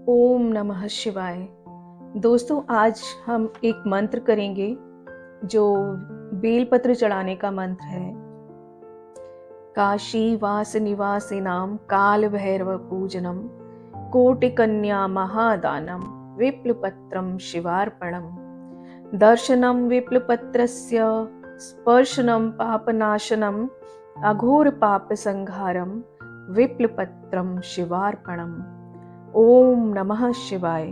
ओम नमः शिवाय। दोस्तों, आज हम एक मंत्र करेंगे जो बेलपत्र चढ़ाने का मंत्र है। काशी वास निवासिनां काल भैरव पूजनम कोटि कन्या महादानम विप्लपत्रम शिवार्पणम। दर्शनम विप्लपत्रस्य स्पर्शनम पापनाशनम अघोर पाप संहारम विप्लपत्रम शिवार्पणम। ओम नमः शिवाय।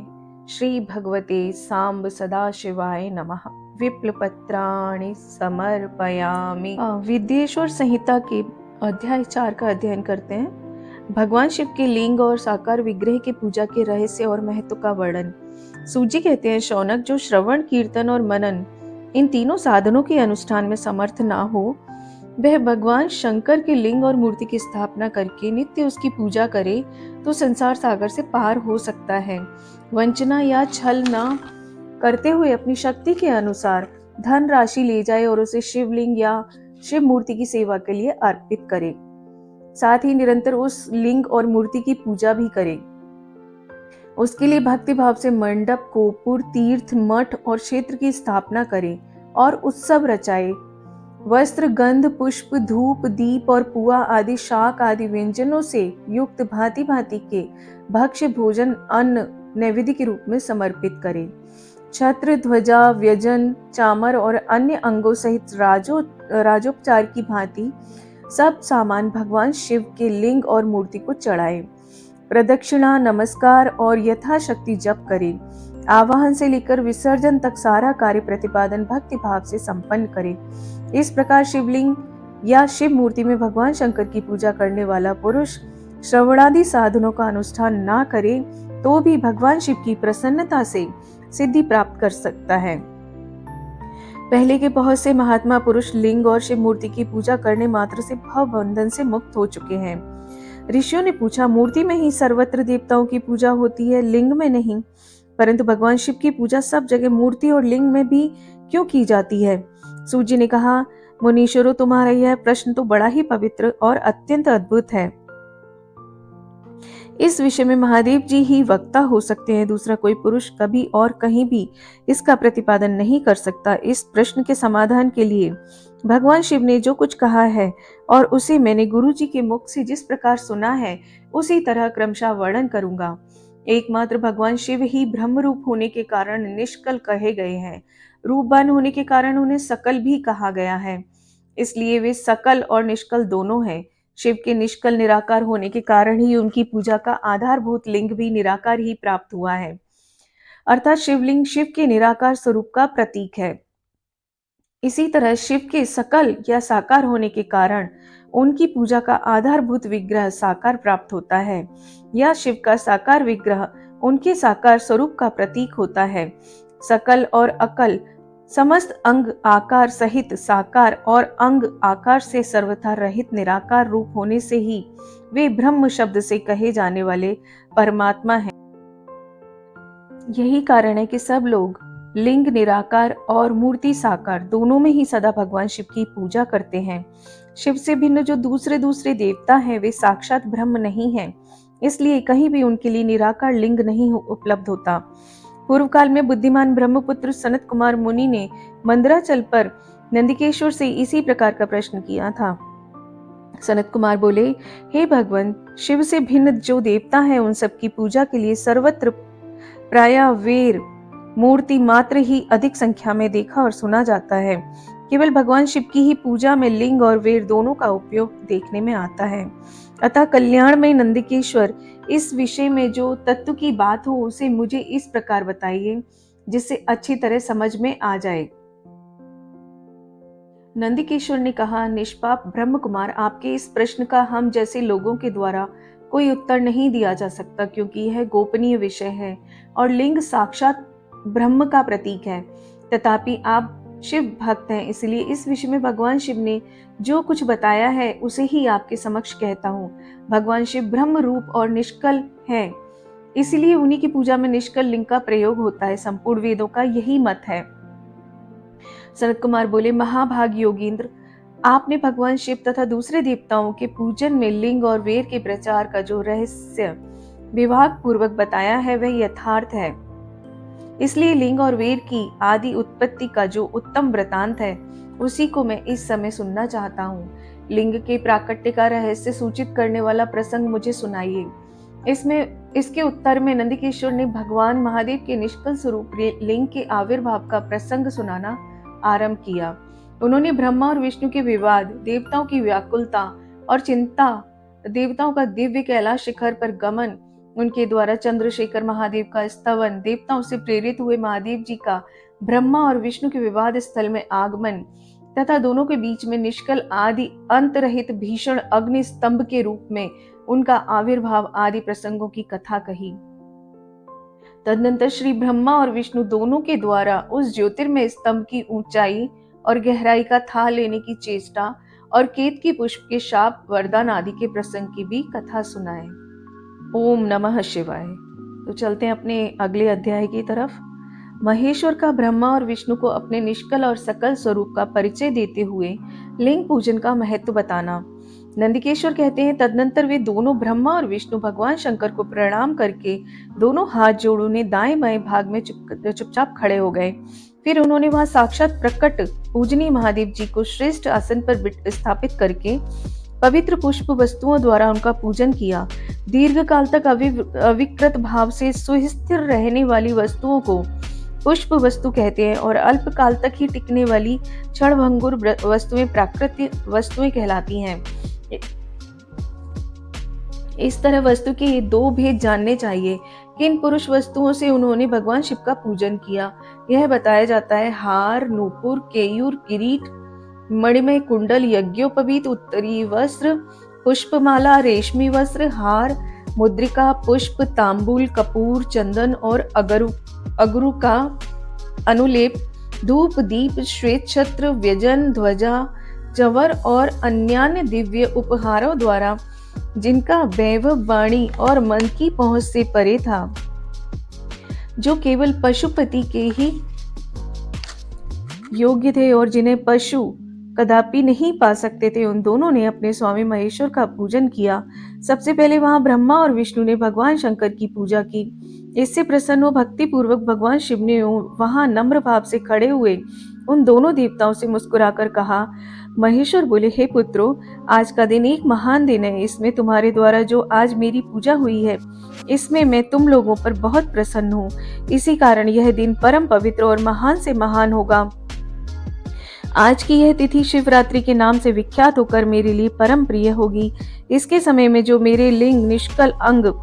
श्री भगवते सांब सदा शिवाय नमः। विप्लपत्राणि समर्पयामि। विद्येश्वर संहिता के अध्याय 4 का अध्ययन करते हैं। भगवान शिव के लिंग और साकार विग्रह की पूजा के रहस्य और महत्व का वर्णन। सूजी कहते हैं, शौनक, जो श्रवण, कीर्तन और मनन इन तीनों साधनों के अनुष्ठान में समर्थ ना हो, वह भगवान शंकर के लिंग और मूर्ति की स्थापना करके नित्य उसकी पूजा करे तो संसार सागर से पार हो सकता है। वंचना या छल न करते हुए अपनी शक्ति के अनुसार धन राशि ले जाए और उसे शिवलिंग या शिव मूर्ति की सेवा के लिए अर्पित करे। साथ ही निरंतर उस लिंग और मूर्ति की पूजा भी करे। उसके लिए भक्ति भाव से मंडप, गोपुर, तीर्थ, मठ और क्षेत्र की स्थापना करे और उत्सव रचाए। वस्त्र, गंध, पुष्प, धूप, दीप और पुआ आदि शाक आदि व्यंजनों से युक्त भांति भांति के भक्ष्य भोजन अन्न नैवेद्य के रूप में समर्पित करें। छत्र, ध्वजा, व्यजन, चामर और अन्य अंगों सहित राजोपचार की भांति सब सामान भगवान शिव के लिंग और मूर्ति को चढ़ाए। प्रदक्षिणा, नमस्कार और यथाशक्ति जप करें। आवाहन से लेकर विसर्जन तक सारा कार्य प्रतिपादन भक्ति भाव से संपन्न करें। इस प्रकार शिवलिंग या शिव मूर्ति में भगवान शंकर की पूजा करने वाला पुरुष श्रवणादि साधनों का अनुष्ठान ना करे तो भी भगवान शिव की प्रसन्नता से सिद्धि प्राप्त कर सकता है। पहले के बहुत से महात्मा पुरुष लिंग और शिव मूर्ति की पूजा करने मात्र से भव बंधन से मुक्त हो चुके हैं। ऋषियों ने पूछा, मूर्ति में ही सर्वत्र देवताओं की पूजा होती है, लिंग में नहीं, परंतु भगवान शिव की पूजा सब जगह मूर्ति और लिंग में भी क्यों की जाती है? सूजी ने कहा, मुनीश्वरों, तुम्हारा यह प्रश्न तो बड़ा ही पवित्र और अत्यंत अद्भुत है। इस विषय में महादेव जी ही वक्ता हो सकते हैं। दूसरा कोई पुरुष कभी और कहीं भी इसका प्रतिपादन नहीं कर सकता। इस प्रश्न के समाधान के लिए भगवान शिव ने जो कुछ कहा है और उसे मैंने गुरु जी के मुख से जिस प्रकार सुना है उसी तरह क्रमशः वर्णन करूंगा। एकमात्र भगवान शिव ही ब्रह्म रूप होने के कारण निष्कल कहे गए हैं। रूपवान होने के कारण उन्हें सकल भी कहा गया है, इसलिए वे सकल और निष्कल दोनों हैं। शिव के निष्कल निराकार होने के कारण ही उनकी पूजा का आधारभूत लिंग भी निराकार ही प्राप्त हुआ है, अर्थात शिवलिंग शिव के निराकार स्वरूप का प्रतीक है। इसी तरह शिव के सकल या साकार होने के कारण उनकी पूजा का आधारभूत विग्रह साकार प्राप्त होता है, या शिव का साकार विग्रह उनके साकार स्वरूप का प्रतीक होता है। सकल और अकल समस्त अंग आकार सहित साकार और अंग आकार से सर्वथा रहित निराकार रूप होने से ही वे ब्रह्म शब्द से कहे जाने वाले परमात्मा हैं। यही कारण है कि सब लोग लिंग निराकार और मूर्ति साकार दोनों में ही सदा भगवान शिव की पूजा करते हैं। शिव से भिन्न जो दूसरे दूसरे देवता हैं वे साक्षात ब्रह्म नहीं हैं, इसलिए कहीं भी उनके लिए निराकार लिंग नहीं उपलब्ध होता। पूर्व काल में बुद्धिमान ब्रह्मपुत्र सनत कुमार मुनि ने मंदराचल पर नंदिकेश्वर से इसी प्रकार का प्रश्न किया था। सनत कुमार बोले, हे भगवान, शिव से भिन्न जो देवता हैं उन सब की पूजा के लिए सर्वत्र प्रायः वेर मूर्ति मात्र ही अधिक संख्या में देखा और सुना जाता है। केवल भगवान शिव की ही पूजा में लिंग और वेर दोनों का उपयोग देखने में आता है। अतः कल्याण में नंदिकेश्वर, इस विषय में जो तत्व की बात हो उसे मुझे इस प्रकार बताइए जिससे अच्छी तरह समझ में आ जाए। नंदिकेश्वर ने कहा, निष्पाप ब्रह्म कुमार, आपके इस प्रश्न का हम जैसे लोगों के द्वारा कोई उत्तर नहीं दिया जा सकता, क्योंकि यह गोपनीय विषय है और लिंग साक्षात ब्रह्म का प्रतीक है। तथापि आप शिव भक्त हैं, इसलिए इस विषय में भगवान शिव ने जो कुछ बताया है उसे ही आपके समक्ष कहता हूँ। भगवान शिव ब्रह्म रूप और निष्कल है, इसलिए उन्हीं की पूजा में निष्कल लिंग का प्रयोग होता है। संपूर्ण वेदों का यही मत है। सनत कुमार बोले, महाभाग योगींद्र, आपने भगवान शिव तथा दूसरे देवताओं के पूजन में लिंग और वेर के प्रचार का जो रहस्य विभाग पूर्वक बताया है वह यथार्थ है। इसलिए लिंग और वीर की आदि उत्पत्ति का जो उत्तम वृतांत है उसी को मैं इस समय सुनना चाहता हूँ। लिंग के प्राकट्य का रहस्य सूचित करने वाला प्रसंग मुझे सुनाइए। इसके उत्तर में नंदकिशोर ने भगवान महादेव के निष्कल स्वरूप लिंग के आविर्भाव का प्रसंग सुनाना आरंभ किया। उन्होंने ब्रह्मा और विष्णु के विवाद, देवताओं की व्याकुलता और चिंता, देवताओं का दिव्य कैलाश शिखर पर गमन, उनके द्वारा चंद्रशेखर महादेव का स्तवन, देवताओं से प्रेरित हुए महादेव जी का ब्रह्मा और विष्णु के विवाद स्थल में आगमन तथा दोनों के बीच में निष्कल आदि अंत रहित भीषण अग्नि स्तंभ के रूप में उनका आविर्भाव आदि प्रसंगों की कथा कही। तदनंतर श्री ब्रह्मा और विष्णु दोनों के द्वारा उस ज्योतिर्मय स्तंभ की ऊंचाई और गहराई का था लेने की चेष्टा और केतकी पुष्प के शाप, वरदान आदि के प्रसंग की भी कथा सुनाए। ओम नमः शिवाय। तो चलते हैं अपने अगले अध्याय की तरफ। महेश्वर का ब्रह्मा और विष्णु को अपने निष्कल और सकल स्वरूप का परिचय देते हुए लिंग पूजन का महत्व बताना। नंदिकेश्वर कहते हैं, तदनंतर वे दोनों ब्रह्मा और विष्णु भगवान शंकर को प्रणाम करके दोनों हाथ जोड़ने दाएं बाएं भाग में चुपचाप खड़े हो गए। फिर उन्होंने वहां साक्षात प्रकट पूजनीय महादेव जी को श्रेष्ठ आसन पर स्थापित करके पवित्र पुष्प वस्तुओं द्वारा उनका पूजन किया। दीर्घ काल तक अविकृत भाव से सुस्थिर रहने वाली वस्तुओं को पुष्प वस्तु कहते हैं और अल्प काल तक ही टिकने वाली क्षणभंगुर वस्तुएं प्राकृतिक वस्तुएं कहलाती हैं। इस तरह वस्तु के ये दो भेद जानने चाहिए। किन पुरुष वस्तुओं से उन्होंने भगवान शिव का पूजन किया यह बताया जाता है। हार, नूपुर, केयूर, किरीट, मणिमय कुंडल, यज्ञोपवीत, उत्तरी वस्त्र, पुष्पमाला, रेशमी वस्त्र, हार, मुद्रिका, पुष्प, तांबूल, कपूर, चंदन और अगरु का अनुलेप, धूप, दीप, श्वेत छत्र, व्यजन, ध्वजा, चंवर और अन्यान्य दिव्य उपहारों द्वारा जिनका वैभव वाणी और मन की पहुंच से परे था, जो केवल पशुपति के ही योग्य थे और जिन्हें पशु कदापि नहीं पा सकते थे, उन दोनों ने अपने स्वामी महेश्वर का पूजन किया। सबसे पहले वहां ब्रह्मा और विष्णु ने भगवान शंकर की पूजा की। इससे प्रसन्न हो भक्ति पूर्वक भगवान शिव ने वहां नम्र भाव से खड़े हुए उन दोनों देवताओं से मुस्कुराकर कहा। महेश्वर बोले, हे पुत्रों, आज का दिन एक महान दिन है। इसमें तुम्हारे द्वारा जो आज मेरी पूजा हुई है, इसमें मैं तुम लोगों पर बहुत प्रसन्न हूँ। इसी कारण यह दिन परम पवित्र और महान से महान होगा। आज की यह तिथि शिवरात्रि के नाम से विख्यात होकर मेरे लिए परम प्रिय होगी। इसके समय में जो मेरे लिंग, निष्कल अंग,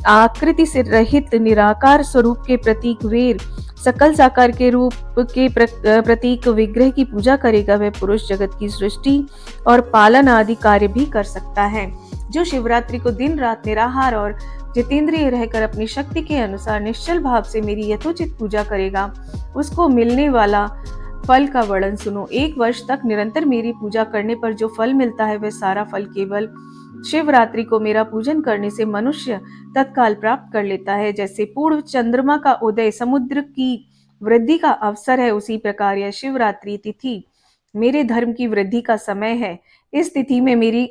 आकृति से रहित निराकार स्वरूप के प्रतीक वीर, सकल साकार के रूप के प्रतीक विग्रह की पूजा करेगा, वह पुरुष जगत की सृष्टि और पालन आदि कार्य भी कर सकता है। जो शिवरात्रि को दिन रात निराहार और जितेंद्रिय रहकर अपनी शक्ति के अनुसार निश्चल भाव से मेरी यथोचित पूजा करेगा, उसको मिलने वाला फल का वर्णन सुनो। 1 वर्ष तक निरंतर मेरी पूजा करने पर जो फल मिलता है, वह सारा फल केवल शिवरात्रि को मेरा पूजन करने से मनुष्य तत्काल प्राप्त कर लेता है। जैसे पूर्व चंद्रमा का उदय समुद्र की वृद्धि का अवसर है, उसी प्रकार यह शिवरात्रि तिथि मेरे धर्म की वृद्धि का समय है। इस तिथि में मेरी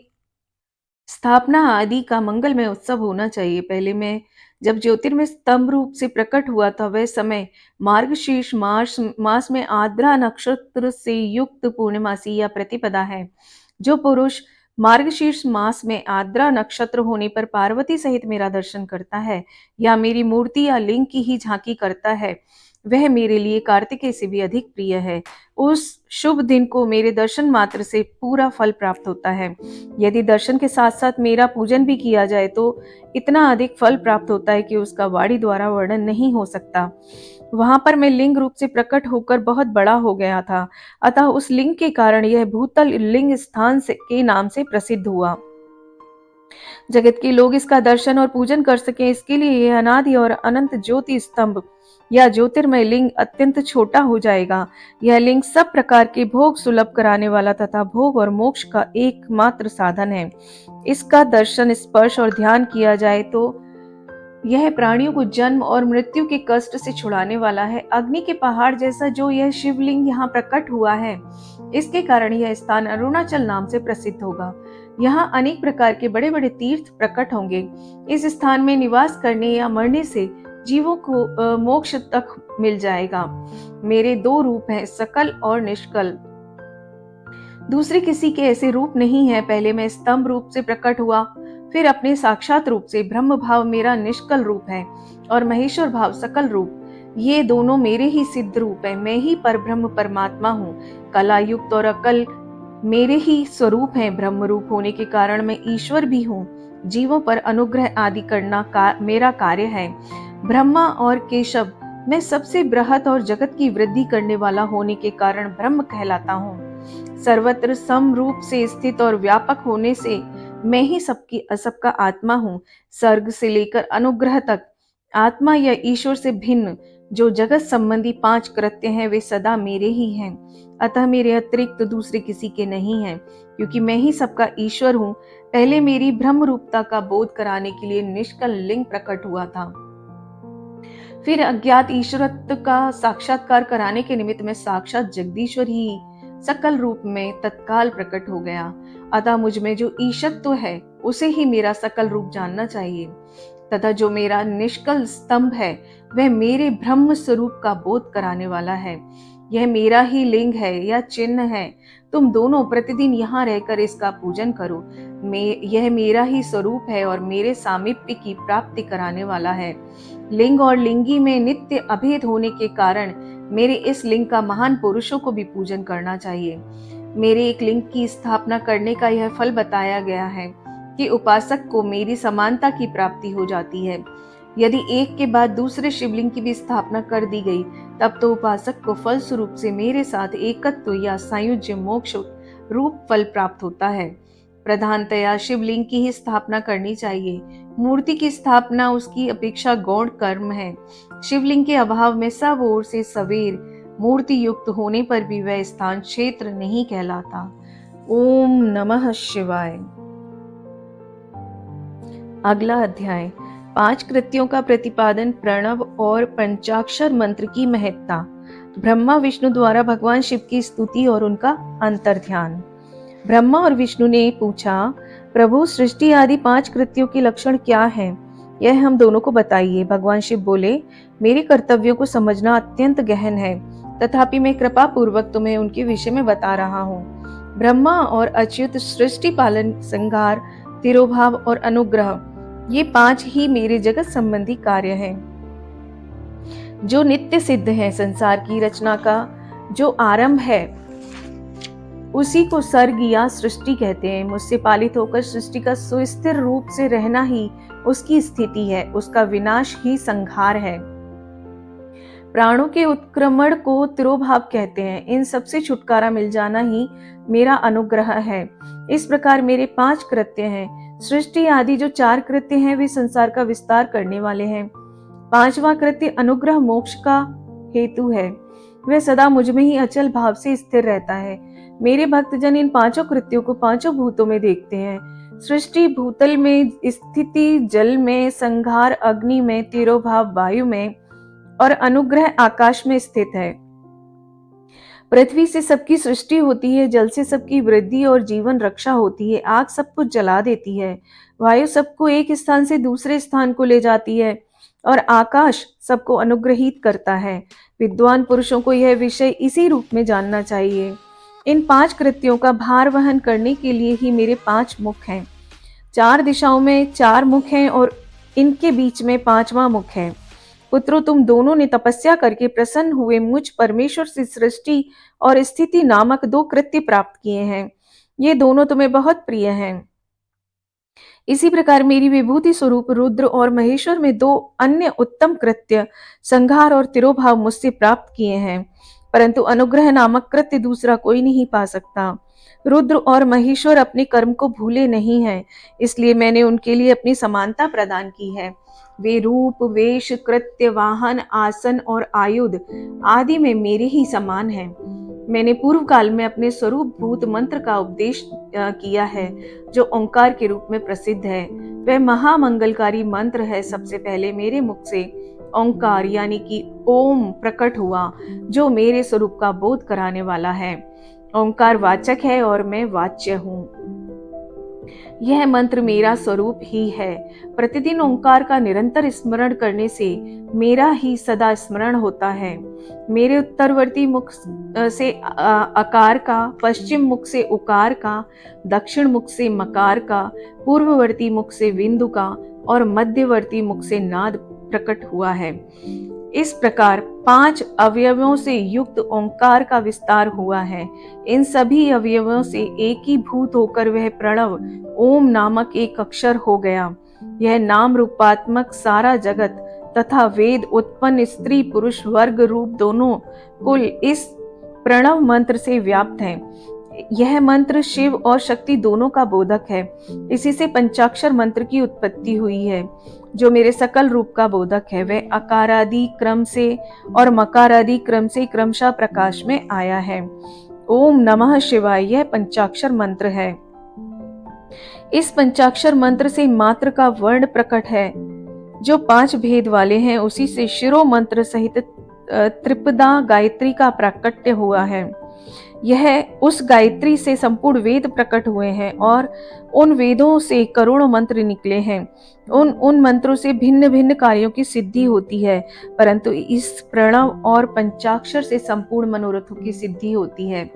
स्थापना आदि का मंगलमय उत्सव होना चाहिए। पहले मैं जब ज्योतिर्मय स्तंभ रूप से प्रकट हुआ था, वह समय मार्गशीर्ष मास में आद्रा नक्षत्र से युक्त पूर्णिमासी या प्रतिपदा है। जो पुरुष मार्गशीर्ष मास में आद्रा नक्षत्र होने पर पार्वती सहित मेरा दर्शन करता है या मेरी मूर्ति या लिंग की ही झांकी करता है, वह मेरे लिए कार्तिकेय से भी अधिक प्रिय है। उस शुभ दिन को मेरे दर्शन मात्र से पूरा फल प्राप्त होता है। यदि दर्शन के साथ साथ मेरा पूजन भी किया जाए तो इतना अधिक फल प्राप्त होता है कि उसका वाणी द्वारा वर्णन नहीं हो सकता। वहां पर मैं लिंग रूप से प्रकट होकर बहुत बड़ा हो गया था, अतः उस लिंग के कारण यह भूतल लिंग स्थान के नाम से प्रसिद्ध हुआ। जगत के लोग इसका दर्शन और पूजन कर सकें, इसके लिए यह अनादि और अनंत ज्योति स्तंभ या ज्योतिर्मय लिंग अत्यंत छोटा हो जाएगा। यह लिंग सब प्रकार के भोग सुलभ कराने वाला तथा भोग और मोक्ष का एकमात्र साधन है। इसका दर्शन, स्पर्श और ध्यान किया जाए तो यह प्राणियों को जन्म और मृत्यु के कष्ट से छुड़ाने वाला है। अग्नि के पहाड़ जैसा जो यह शिवलिंग यहाँ प्रकट हुआ है, इसके कारण यह स्थान अरुणाचल नाम से प्रसिद्ध होगा। यहाँ अनेक प्रकार के बड़े बड़े तीर्थ प्रकट होंगे। इस स्थान में निवास करने या मरने से जीवों को मोक्ष तक मिल जाएगा। मेरे दो रूप हैं, सकल और निष्कल। दूसरे किसी के ऐसे रूप नहीं है। पहले मैं स्तंभ रूप से प्रकट हुआ, फिर अपने साक्षात रूप से। ब्रह्म भाव मेरा निष्कल रूप है और महेश्वर भाव सकल रूप। ये दोनों मेरे ही सिद्ध रूप है। मैं ही परब्रह्म परमात्मा हूँ। कला युक्त और अकल मेरे ही स्वरूप हैं। ब्रह्म रूप होने के कारण मैं ईश्वर भी हूँ। जीवों पर अनुग्रह आदि करना मेरा कार्य है। ब्रह्मा और केशव, मैं सबसे बृहत और जगत की वृद्धि करने वाला होने के कारण ब्रह्म कहलाता हूँ। सर्वत्र सम रूप से स्थित और व्यापक होने से मैं ही सबका आत्मा हूँ। सर्ग से लेकर अनुग्रह तक आत्मा या ईश्वर से भिन्न जो जगत संबंधी 5 कृत्य हैं वे सदा मेरे ही हैं। अतः मेरे अतिरिक्त दूसरे किसी के नहीं हैं, क्योंकि मैं ही सबका ईश्वर हूँ। पहले मेरी ब्रह्म रूपता का बोध कराने के लिए निष्कल लिंग प्रकट हुआ था। फिर अज्ञात ईश्वरत्व का साक्षात्कार कराने के निमित्त में साक्षात जगदीश्वर ही सकल रूप में तत्काल प्रकट हो गया। अतः मुझ में जो ईशत्व है उसे ही मेरा सकल रूप जानना चाहिए, तथा जो मेरा निष्कल स्तंभ है वह मेरे ब्रह्म स्वरूप का बोध कराने वाला है। यह मेरा ही लिंग है या चिन्ह है। तुम दोनों प्रतिदिन यहाँ रहकर इसका पूजन करो। यह मेरा ही स्वरूप है और मेरे सामीप्य की प्राप्ति कराने वाला है। लिंग और लिंगी में नित्य अभेद होने के कारण मेरे इस लिंग का महान पुरुषों को भी पूजन करना चाहिए। मेरे एक लिंग की स्थापना करने का यह फल बताया गया है कि उपासक को मेरी समानता की प्राप्ति हो जाती है। यदि एक के बाद दूसरे शिवलिंग की भी स्थापना कर दी गई, तब तो उपासक को फल स्वरूप से मेरे साथ एकत्व या सायुज्य मोक्ष रूप फल प्राप्त होता है। प्रधानतया शिवलिंग की ही स्थापना करनी चाहिए। मूर्ति की स्थापना उसकी अपेक्षा गौण कर्म है। शिवलिंग के अभाव में सब ओर से सवेर मूर्ति युक्त होने पर भी वह स्थान क्षेत्र नहीं कहलाता। ओम नमः शिवाय। अगला अध्याय, 5 कृत्यों का प्रतिपादन, प्रणव और पंचाक्षर मंत्र की महत्ता। ब्रह्मा विष्णु द्वारा भगवान शिव की स्तुति और उनका अंतर्ध्यान। ब्रह्मा और विष्णु ने पूछा, प्रभु सृष्टि आदि 5 कृत्यों के लक्षण क्या हैं? यह हम दोनों को बताइए। भगवान शिव बोले, मेरे कर्तव्यों को समझना अत्यंत गहन है, तथापि मैं कृपा पूर्वक तुम्हें उनके विषय में बता रहा हूँ। ब्रह्मा और अच्युत सृष्टि पालन, संहार, तिरोभाव और अनुग्रह, ये 5 ही मेरे जगत संबंधी कार्य हैं जो नित्य सिद्ध है। संसार की रचना का जो आरंभ है उसी को सर्ग या सृष्टि कहते हैं। मुझसे पालित होकर सृष्टि का सुस्थिर रूप से रहना ही उसकी स्थिति है, उसका विनाश ही संहार है। प्राणों के उत्क्रमण को तिरोभाव कहते हैं। इन सबसे छुटकारा मिल जाना ही मेरा अनुग्रह है। इस प्रकार मेरे 5 कृत्य हैं। सृष्टि आदि जो 4 कृत्य हैं वे संसार का विस्तार करने वाले हैं। 5वां कृत्य अनुग्रह मोक्ष का हेतु है। वह सदा मुझ में ही अचल भाव से स्थिर रहता है। मेरे भक्तजन इन 5 कृत्यों को 5 भूतों में देखते हैं। सृष्टि भूतल में, स्थिति जल में, संहार अग्नि में, तिरोभाव वायु में और अनुग्रह आकाश में स्थित है। पृथ्वी से सबकी सृष्टि होती है, जल से सबकी वृद्धि और जीवन रक्षा होती है, आग सब कुछ जला देती है, वायु सबको एक स्थान से दूसरे स्थान को ले जाती है और आकाश सबको अनुग्रहित करता है। विद्वान पुरुषों को यह विषय इसी रूप में जानना चाहिए। इन 5 कृत्यों का भार वहन करने के लिए ही मेरे 5 मुख हैं। 4 दिशाओं में 4 मुख हैं और इनके बीच में 5वां मुख है। पुत्रों, तुम दोनों ने तपस्या करके प्रसन्न हुए मुझ परमेश्वर से सृष्टि और स्थिति नामक 2 कृत्य प्राप्त किए हैं। ये दोनों तुम्हें बहुत प्रिय हैं। इसी प्रकार मेरी विभूति स्वरूप रुद्र और महेश्वर में 2 अन्य उत्तम कृत्य, संहार और तिरोभाव, मुझसे प्राप्त किए हैं, परंतु अनुग्रह नामक कृत्य दूसरा कोई नहीं पा सकता। रुद्र और महेश्वर अपने कर्म को भूले नहीं हैं, इसलिए मैंने उनके लिए अपनी समानता प्रदान की है। वे रूप, वेश, कृत्य, वाहन, आसन और आयुध आदि में मेरे ही समान हैं। मैंने पूर्व काल में अपने स्वरूप भूत मंत्र का उपदेश किया है, जो ओंकार के रूप में प्रसिद्ध है। वह महामंगलकारी मंत्र है। सबसे पहले मेरे मुख से ओंकार यानी कि ओम प्रकट हुआ, जो मेरे स्वरूप का बोध कराने वाला है। ओंकार वाचक है और मैं वाच्य हूँ। यह मंत्र मेरा स्वरूप ही है। प्रतिदिन ओंकार का निरंतर स्मरण करने से मेरा ही सदा स्मरण होता है। मेरे उत्तरवर्ती मुख से अकार का, पश्चिम मुख से उकार का, दक्षिण मुख से मकार का, पूर्ववर्ती मुख से बिंदु का और मध्यवर्ती मुख से नाद प्रकट हुआ है। इस प्रकार 5 अवयवों से युक्त ओंकार का विस्तार हुआ है। इन सभी अवयवों से एकीभूत होकर वह प्रणव ओम नामक एक अक्षर हो गया। यह नाम रूपात्मक सारा जगत तथा वेद उत्पन्न स्त्री पुरुष वर्ग रूप दोनों कुल इस प्रणव मंत्र से व्याप्त है। यह मंत्र शिव और शक्ति दोनों का बोधक है। इसी से पंचाक्षर मंत्र की उत्पत्ति हुई है, जो मेरे सकल रूप का बोधक है। वह अकारादि क्रम से और मकारादि क्रम से क्रमशः प्रकाश में आया है। ओम नमः शिवाय यह पंचाक्षर मंत्र है। इस पंचाक्षर मंत्र से मात्र का वर्ण प्रकट है, जो 5 भेद वाले हैं। उसी से शिरो मंत्र सहित त्रिपदा गायत्री का प्राकट्य हुआ है। यह उस गायत्री से संपूर्ण वेद प्रकट हुए हैं और उन वेदों से करोड़ों मंत्र निकले हैं। उन मंत्रों से भिन्न भिन्न कार्यों की सिद्धि होती है, परंतु इस प्रणव और पंचाक्षर से संपूर्ण मनोरथों की सिद्धि होती है।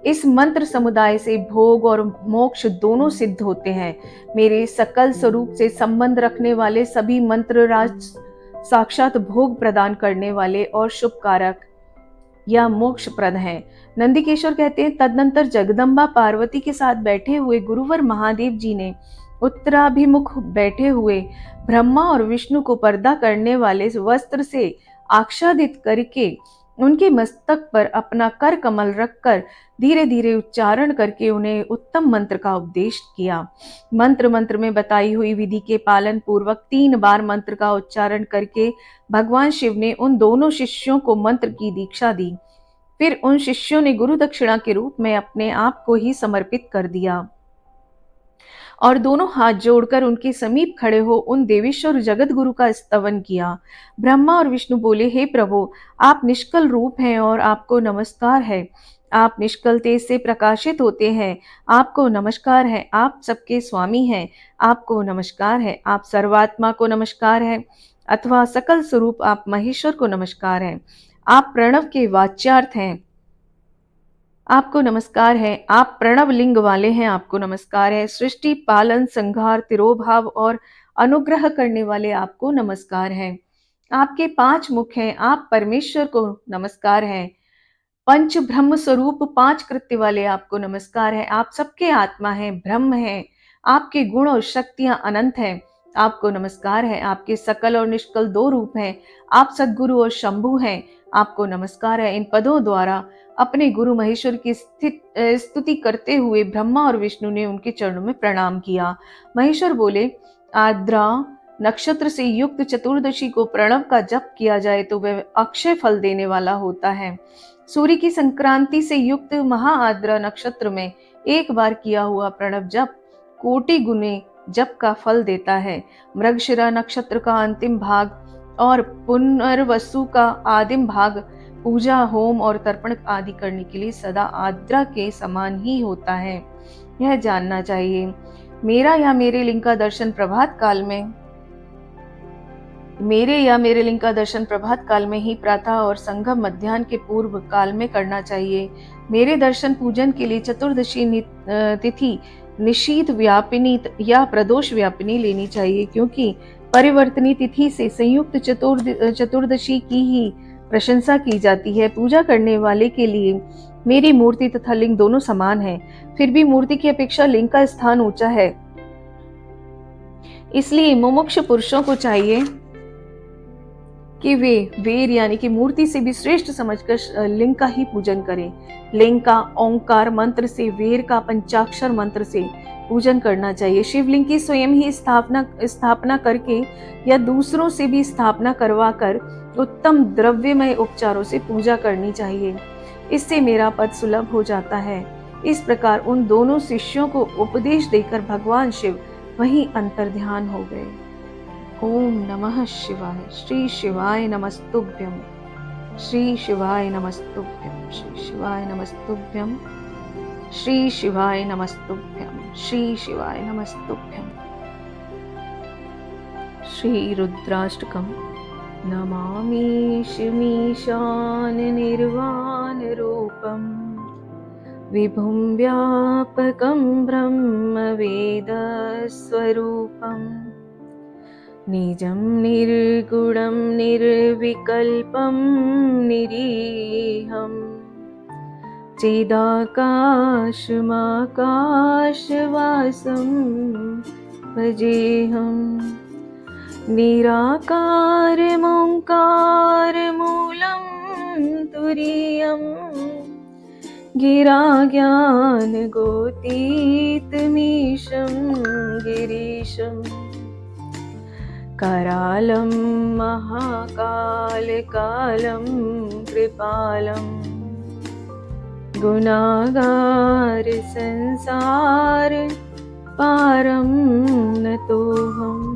इस मंत्र समुदाय से भोग और मोक्ष दोनों सिद्ध होते हैं। मेरे सकल स्वरूप से संबंध रखने वाले सभी मंत्र राज साक्षात भोग प्रदान करने वाले और शुभ कारक या मोक्ष प्रद हैं। नंदिकेश्वर कहते हैं, तदनंतर जगदम्बा पार्वती के साथ बैठे हुए गुरुवर महादेव जी ने उत्तराभिमुख बैठे हुए ब्रह्मा और विष्णु को पर्दा करने वाले वस्त्र से आच्छादित करके उनके मस्तक पर अपना कर कमल रखकर धीरे धीरे उच्चारण करके उन्हें उत्तम मंत्र का उपदेश किया। मंत्र में बताई हुई विधि के पालन पूर्वक 3 बार मंत्र का उच्चारण करके भगवान शिव ने उन दोनों शिष्यों को मंत्र की दीक्षा दी। फिर उन शिष्यों ने गुरु दक्षिणा के रूप में अपने आप को ही समर्पित कर दिया और दोनों हाथ जोड़कर उनके समीप खड़े हो उन देवेश्वर जगत गुरु का स्तवन किया। ब्रह्मा और विष्णु बोले, हे प्रभु, आप निष्कल रूप हैं और आपको नमस्कार है। आप निष्कल तेज से प्रकाशित होते हैं, आपको नमस्कार है। आप सबके स्वामी हैं, आपको नमस्कार है। आप सर्वात्मा को नमस्कार है, अथवा सकल स्वरूप आप महेश्वर को नमस्कार है। आप प्रणव के वाच्यार्थ हैं, आपको नमस्कार है। आप प्रणव लिंग वाले हैं, आपको नमस्कार है। सृष्टि पालन संहार तिरोभाव और अनुग्रह करने वाले आपको नमस्कार है। आपके 5 मुख हैं, आप परमेश्वर को नमस्कार है। पंच ब्रह्म स्वरूप 5 कृत्य वाले आपको नमस्कार है। आप सबके आत्मा हैं, ब्रह्म हैं। आपके गुण और शक्तियां अनंत हैं, आपको नमस्कार है। आपके सकल और निष्कल 2 रूप हैं, आप सद्गुरु और शंभु हैं, आपको नमस्कार है। इन पदों द्वारा अपने गुरु महेश्वर की स्तुति करते हुए ब्रह्मा और विष्णु ने उनके चरणों में प्रणाम किया। महेश्वर बोले, आर्द्रा नक्षत्र से युक्त चतुर्दशी को प्रणव का जप किया जाए तो वह अक्षय फल देने वाला होता है। सूर्य की संक्रांति से युक्त महाआद्रा नक्षत्र में एक बार किया हुआ प्रणव जप कोटि गुने जप का फल देता है। मृगशिरा नक्षत्र का अंतिम भाग और पुनर्वसु का आदिम भाग पूजा होम और तर्पण आदि करने के लिए सदा आद्रा के समान ही होता है, यह जानना चाहिए। मेरा या मेरे लिंग का दर्शन प्रभात काल में ही प्रातः और संगम मध्याह्न के पूर्व काल में करना चाहिए। मेरे दर्शन पूजन के लिए चतुर्दशी तिथि निशीथ व्यापिनी या प्रदोष व्यापिनी लेनी चाहिए, क्योंकि परिवर्तनी तिथि से संयुक्त चतुर्दशी की ही प्रशंसा की जाती है। पूजा करने वाले के लिए मेरी मूर्ति तथा लिंग दोनों समान है, फिर भी मूर्ति की अपेक्षा लिंग का स्थान ऊंचा है। इसलिए मुमुक्ष पुरुषों को चाहिए कि वे वेर यानी कि मूर्ति से भी श्रेष्ठ समझकर लिंग का ही पूजन करें। लिंग का ओंकार मंत्र से, वेर का पंचाक्षर मंत्र से पूजन करना चाहिए। शिवलिंग की स्वयं ही स्थापना करके या दूसरों से भी स्थापना करवा कर उत्तम द्रव्यमय उपचारों से पूजा करनी चाहिए। इससे मेरा पद सुलभ हो जाता है। इस प्रकार उन दोनों शिष्यों को उपदेश देकर भगवान शिव वहीं अंतर्ध्यान हो गए। ओम नमः शिवाय। श्री शिवाय नमस्तुभ्यम। श्री शिवाय नमस्तुभ्यम। श्री शिवाय नमस्तुभ्यम। श्री शिवाय नमस्तुभ्यं, श्री शिवाय नमस्तुभ्यं। श्री रुद्राष्टकं। नमामि शिमीशाननिर्वाणरूपं विभुं व्यापकं ब्रह्मवेदस्वरूपम् निजं निर्गुणं निर्विकल्पं निरीहम् चिदाकाशमाकाशवासं भजेऽहम् निराकारमोङ्कारमूलं तुरीयम् गिराज्ञानगोतीतमीशं गिरीशम् करालं महाकालकालं कृपालम् गुणागार संसार पारं नतोऽहम्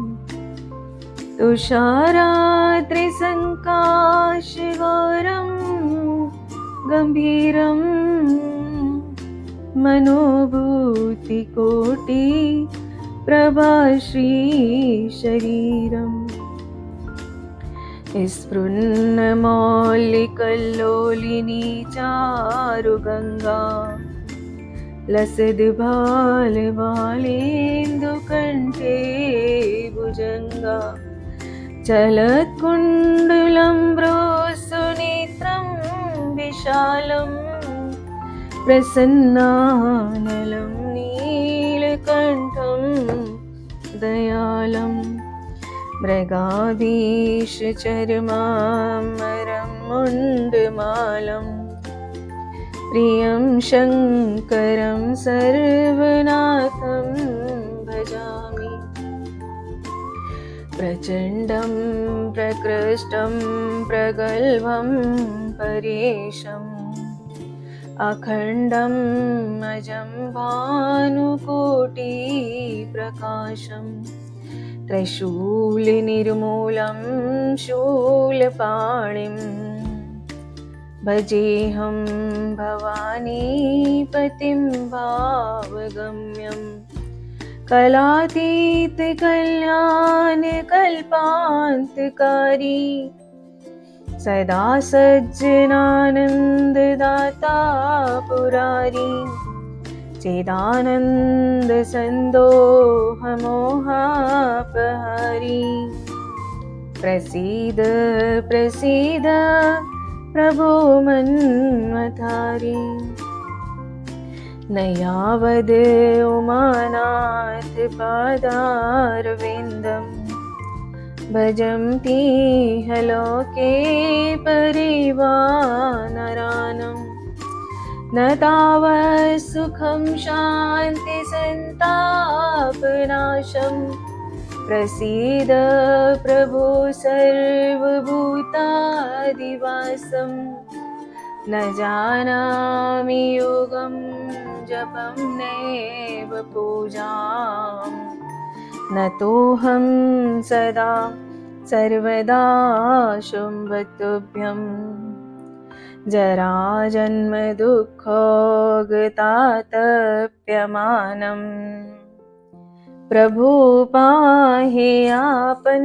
तुषाराद्रिसङ्काशगौरं गम्भीरं मनोभूतिकोटि प्रभाश्रीशरीरम् स्फुरन्मौलिकल्लोलिनी चारुगङ्गा लसद्भालबालेन्दुकण्ठे भुजङ्गा चलत्कुण्डलम्ब्रोसुनेत्रं विशालं प्रसन्नानलं नीलकण्ठं दयालम् मृगाधीशचर्माम्बरं मुण्डमालं प्रियं शङ्करं सर्वनाथं भजामि प्रचण्डं प्रकृष्टं प्रगल्भं परेशम् अखण्डम् अजं भानुकोटिप्रकाशम् त्रिशूलनिर्मूलं शूलपाणिं भजेऽहं भवानीपतिं भावगम्यं कलातीतकल्याणकल्पान्तकारी सदा सज्जनानन्ददाता पुरारी चिदानन्दसन्दोहमोहापहारी प्रसीद प्रसीद प्रभो मन्मथारी न यावद् उमानाथ पादारविन्दं भजन्ति लोके परिवानरानं न तावत् सुखं शान्तिसन्तापनाशं प्रसीद प्रभो सर्वभूतादिवासं न जानामि योगं जपं नैव पूजां न तोऽहं सदा सर्वदा शुम्भतुभ्यम् जराजन्मदुःखोगतातप्यमानम् प्रभो पाहि आपन्नमामीश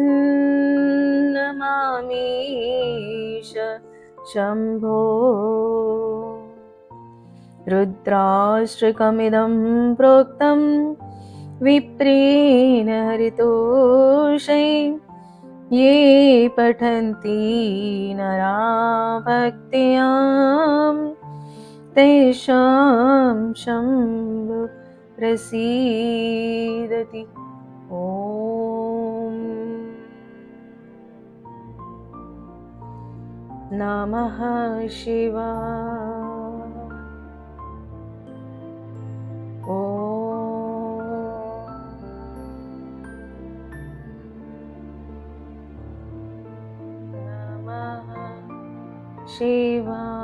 शम्भो रुद्राष्ट्रकमिदं प्रोक्तं विप्रेण हरितोषे ये पठन्ति नरा भक्त्यां तेषां शम्भो प्रसीदति। ॐ नमः शिवाय। ॐ नमः शिवाय।